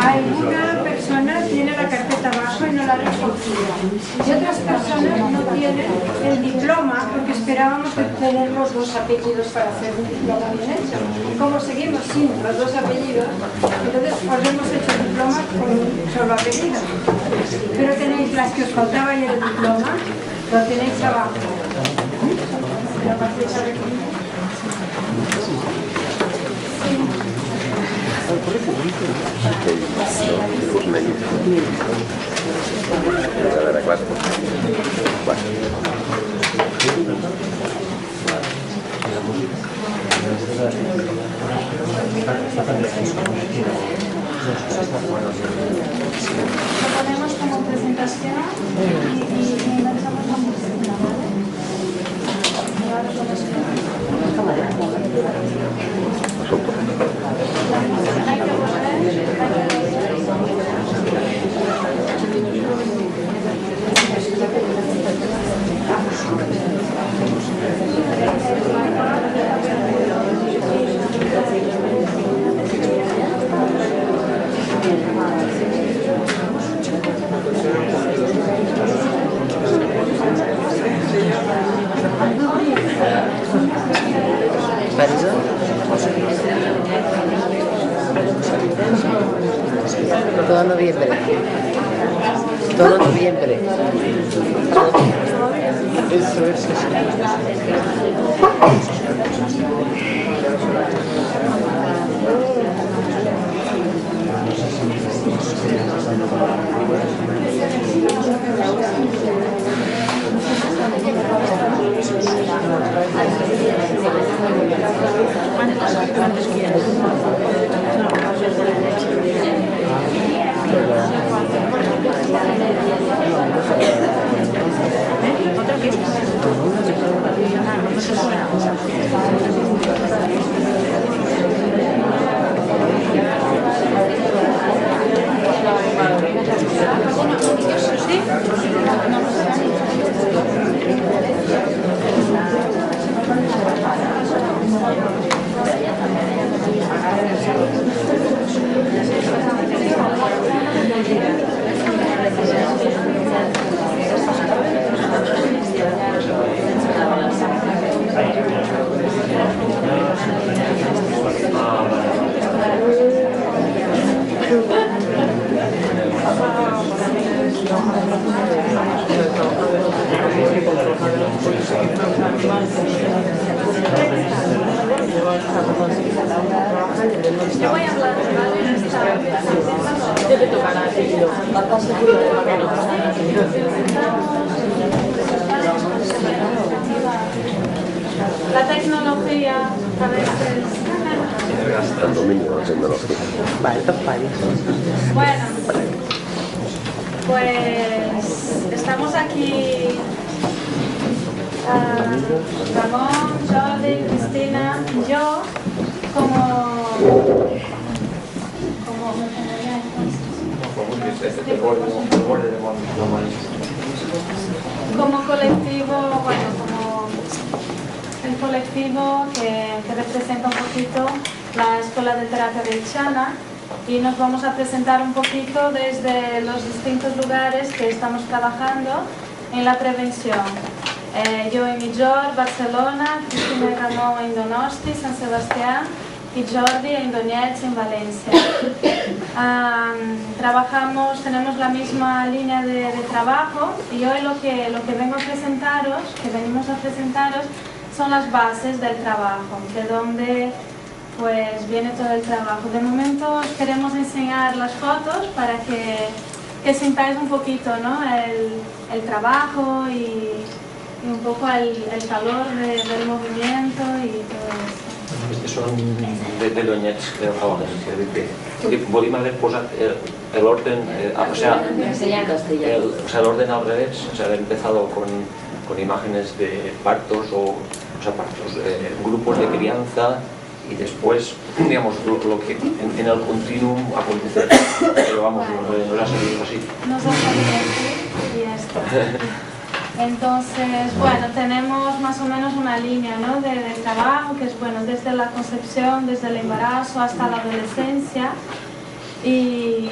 Alguna persona tiene la carpeta abajo y no la ha recogido. Y otras personas no tienen el diploma porque esperábamos tener los dos apellidos para hacer un diploma bien hecho. Y como seguimos sin los dos apellidos, entonces os hemos hecho el diploma con un solo apellido. Pero tenéis las que os faltaba y el diploma, lo tenéis abajo. ¿La paséis a recoger? Lo ponemos como presentación y enganchamos la música, ¿vale? Todo noviembre. Todo noviembre. Eso es. Yo voy a hablar, ¿vale? La tecnología a veces... El dominio de la tecnología. Vale, vale. Bueno, pues estamos aquí Ramón, Jordi, Cristina y yo como colectivo, bueno, como el colectivo que representa un poquito la Escuela de Terapia de Chana, y nos vamos a presentar un poquito desde los distintos lugares que estamos trabajando en la prevención. Yo en Millor, Barcelona, Cristina y Ramón en Donosti, San Sebastián, y Jordi en Doñets, en Valencia. Tenemos la misma línea de trabajo, y hoy lo que venimos a presentaros son las bases del trabajo, de donde pues viene todo el trabajo. De momento os queremos enseñar las fotos para que sintáis un poquito, ¿no? el trabajo y un poco el calor del movimiento y todo esto. Són de Doñets que volíem haver posat l'orden, el orden al revés, haber empezado con imágenes de partos grupos de crianza y después, digamos, lo que en el continuum acontecer. Pero vamos, nos ha salido así. Nos ha salido así y ya está. Entonces, bueno, tenemos más o menos una línea, ¿no?, de trabajo que es, bueno, desde la concepción, desde el embarazo hasta la adolescencia y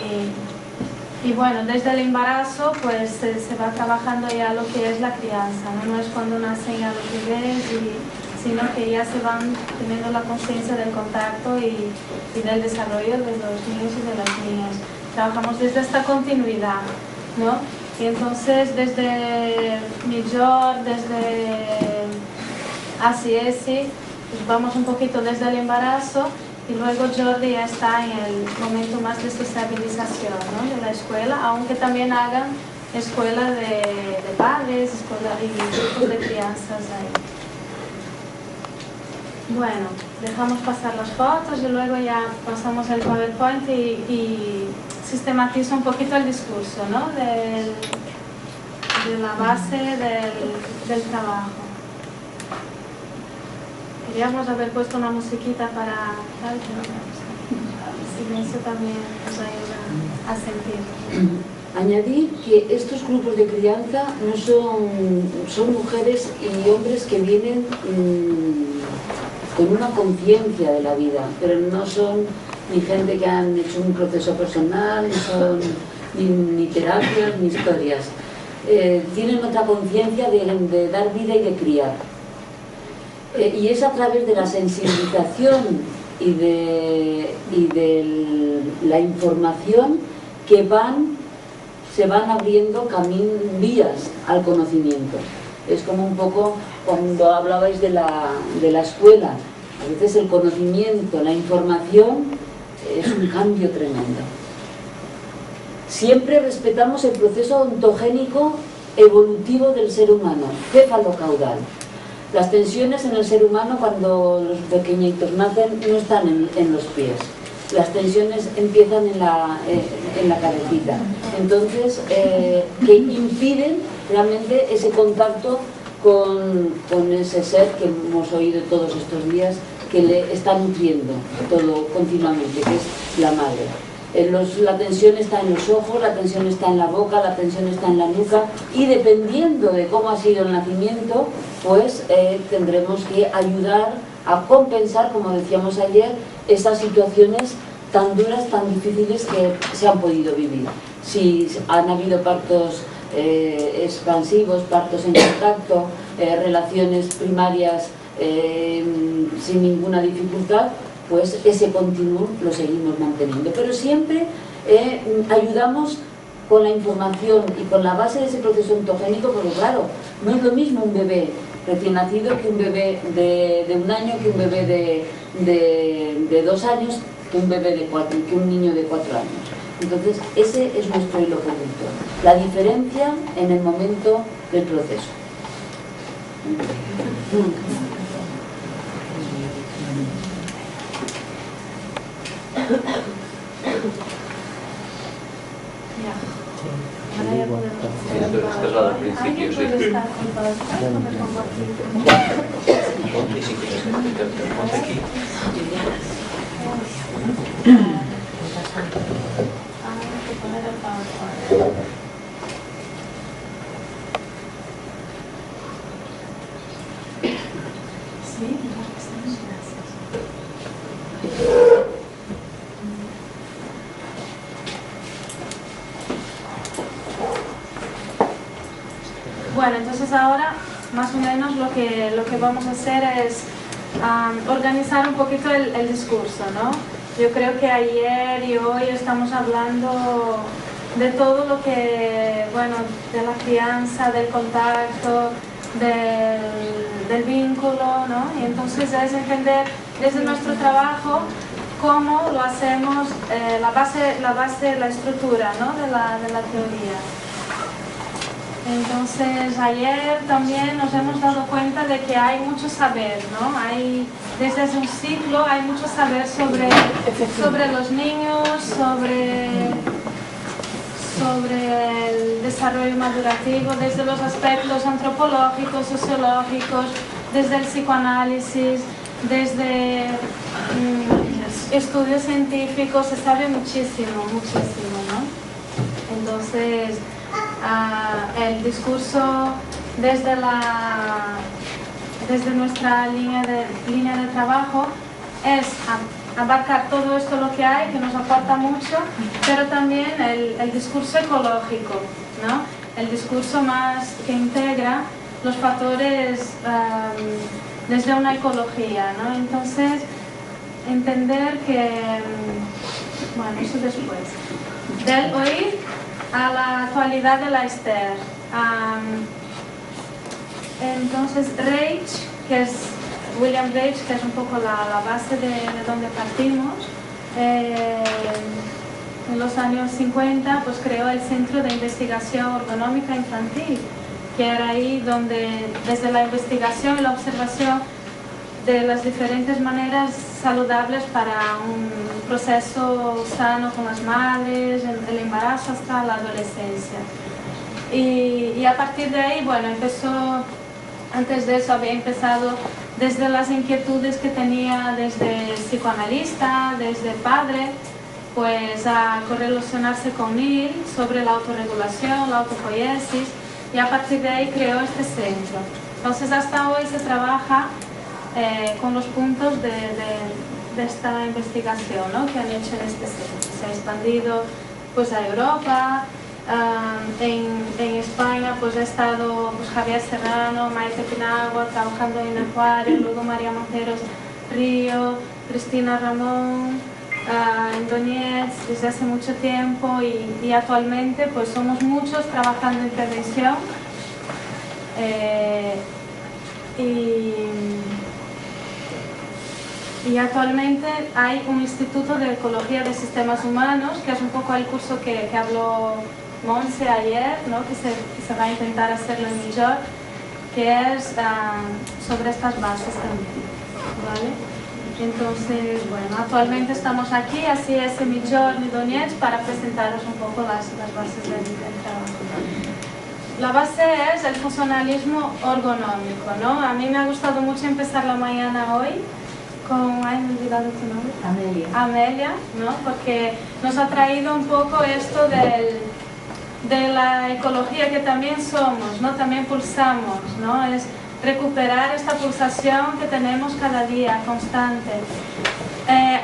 bueno, desde el embarazo pues se va trabajando ya lo que es la crianza, ¿no? No es cuando nacen ya los bebés, sino que ya se van teniendo la conciencia del contacto y del desarrollo de los niños y de las niñas. Trabajamos desde esta continuidad, ¿no? Y entonces desde Millor, desde ACS, pues vamos un poquito desde el embarazo y luego Jordi ya está en el momento más de sociabilización, ¿no?, de la escuela, aunque también hagan escuela de padres, escuela y grupos de crianzas ahí. Bueno, dejamos pasar las fotos y luego ya pasamos al PowerPoint y sistematizo un poquito el discurso, ¿no?, de la base del trabajo. Queríamos haber puesto una musiquita para el silencio también nos ayuda a sentir. Añadir que estos grupos de crianza no son mujeres y hombres que vienen con una conciencia de la vida, pero no son ni gente que han hecho un proceso personal, ni son ni terapias, ni historias. Tienen otra conciencia de dar vida y de criar. Y es a través de la sensibilización y de la información que se van abriendo vías al conocimiento. Es como un poco cuando hablabais de la escuela. A veces el conocimiento, la información es un cambio tremendo. Siempre respetamos el proceso ontogénico evolutivo del ser humano, céfalo-caudal. Las tensiones en el ser humano cuando los pequeñitos nacen no están en los pies. Las tensiones empiezan en la cabecita. Entonces, que impiden realmente ese contacto con ese ser que hemos oído todos estos días, que le está nutriendo todo continuamente, que es la madre. La tensión está en los ojos, la tensión está en la boca, la tensión está en la nuca y dependiendo de cómo ha sido el nacimiento, pues tendremos que ayudar a compensar, como decíamos ayer, esas situaciones tan duras, tan difíciles que se han podido vivir. Si han habido partos expansivos, partos en contacto, relaciones primarias sin ninguna dificultad, pues ese continuum lo seguimos manteniendo. Pero siempre ayudamos con la información y con la base de ese proceso ontogénico, porque claro, no es lo mismo un bebé recién nacido que un bebé de 1 año, que un bebé de 2 años, que un bebé de 4, que un niño de 4 años. Entonces ese es nuestro hilo conductor, la diferencia en el momento del proceso. Ahora ya podemos Esta es la del principio, sí. puede estar con todo esto, me pongo aquí. Ponte si quieres, ponte aquí. Hay que poner el PowerPoint. Sí, gracias. Bueno, entonces ahora más o menos lo que vamos a hacer es organizar un poquito el discurso, ¿no? Yo creo que ayer y hoy estamos hablando de todo lo que, bueno, de la crianza, del contacto, del vínculo, ¿no? Y entonces es entender desde nuestro trabajo cómo lo hacemos, la base, la estructura, ¿no?, de la teoría. Entonces ayer también nos hemos dado cuenta de que hay mucho saber, ¿no? Desde un ciclo hay mucho saber sobre los niños, sobre el desarrollo madurativo, desde los aspectos antropológicos, sociológicos, desde el psicoanálisis, desde estudios científicos, se sabe muchísimo, ¿no? Entonces, el discurso desde nuestra línea de trabajo es abarcar todo esto lo que hay, que nos aporta mucho, pero también el discurso ecológico, ¿no? El discurso más que integra los factores desde una ecología, ¿no? Entonces, entender que, bueno, eso después, del oír a la actualidad de la Esther. Entonces, Reich, que es William Reich, que es un poco la base de donde partimos, en los años 50 pues creó el Centro de Investigación Ergonómica Infantil, que era ahí donde desde la investigación y la observación de las diferentes maneras saludables para un proceso sano con las madres, el embarazo hasta la adolescencia. Y a partir de ahí, bueno, empezó, antes de eso había empezado desde las inquietudes que tenía desde psicoanalista, desde padre, pues a correlacionarse con Neil sobre la autorregulación, la autopoiesis, y a partir de ahí creó este centro. Entonces hasta hoy se trabaja con los puntos de esta investigación, ¿no?, que han hecho en este centro. Se ha expandido pues a Europa. En España pues ha estado pues, Javier Serrano, Maite Pinagua trabajando en Acuario, luego María Monteros Río, Cristina Ramón, en Donetsk desde hace mucho tiempo, y actualmente pues somos muchos trabajando en prevención, y actualmente hay un Instituto de Ecología de Sistemas Humanos, que es un poco el curso que habló Monse ayer, ¿no?, que se va a intentar hacerlo en New York, que es sobre estas bases también, ¿vale? Entonces, bueno, actualmente estamos aquí, así es en New York y Donetsk, para presentaros un poco las bases del trabajo. La base es el funcionalismo ergonómico, ¿no? A mí me ha gustado mucho empezar la mañana hoy con, ay, me he olvidado tu nombre. Amelia. Amelia, ¿no? Porque nos ha traído un poco esto de la ecología que también somos, ¿no? También pulsamos, ¿no? Es recuperar esta pulsación que tenemos cada día, constante.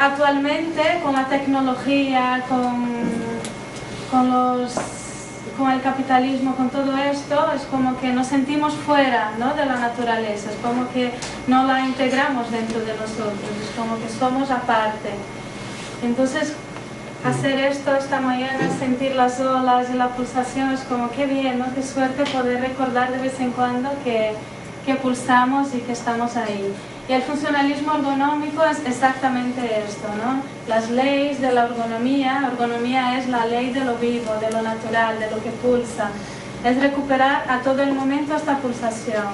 Actualmente, con la tecnología, con el capitalismo, con todo esto, es como que nos sentimos fuera, ¿no?, de la naturaleza, es como que no la integramos dentro de nosotros, es como que somos aparte. Entonces, hacer esto esta mañana, sentir las olas y la pulsación, es como qué bien, ¿no?, qué suerte poder recordar de vez en cuando que pulsamos y que estamos ahí. Y el funcionalismo ergonómico es exactamente esto, ¿no? Las leyes de la ergonomía es la ley de lo vivo, de lo natural, de lo que pulsa. Es recuperar a todo el momento esta pulsación,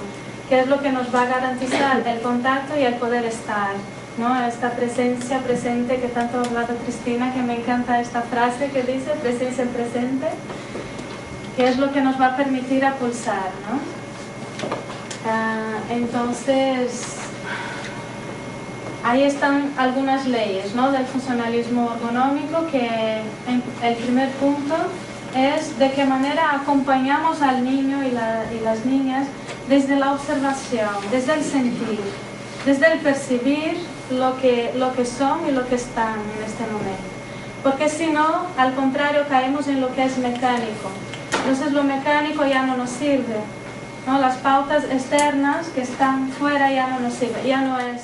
que es lo que nos va a garantizar el contacto y el poder estar, ¿no? Esta presencia presente que tanto ha hablado Cristina, que me encanta esta frase que dice, presencia presente, que es lo que nos va a permitir a pulsar, ¿no? Entonces, ahí están algunas leyes, ¿no?, del funcionalismo ergonómico, que el primer punto es de qué manera acompañamos al niño y las niñas desde la observación, desde el sentir, desde el percibir lo que son y lo que están en este momento. Porque si no, al contrario, caemos en lo que es mecánico. Entonces lo mecánico ya no nos sirve, ¿no? Las pautas externas que están fuera ya no nos sirven, ya no es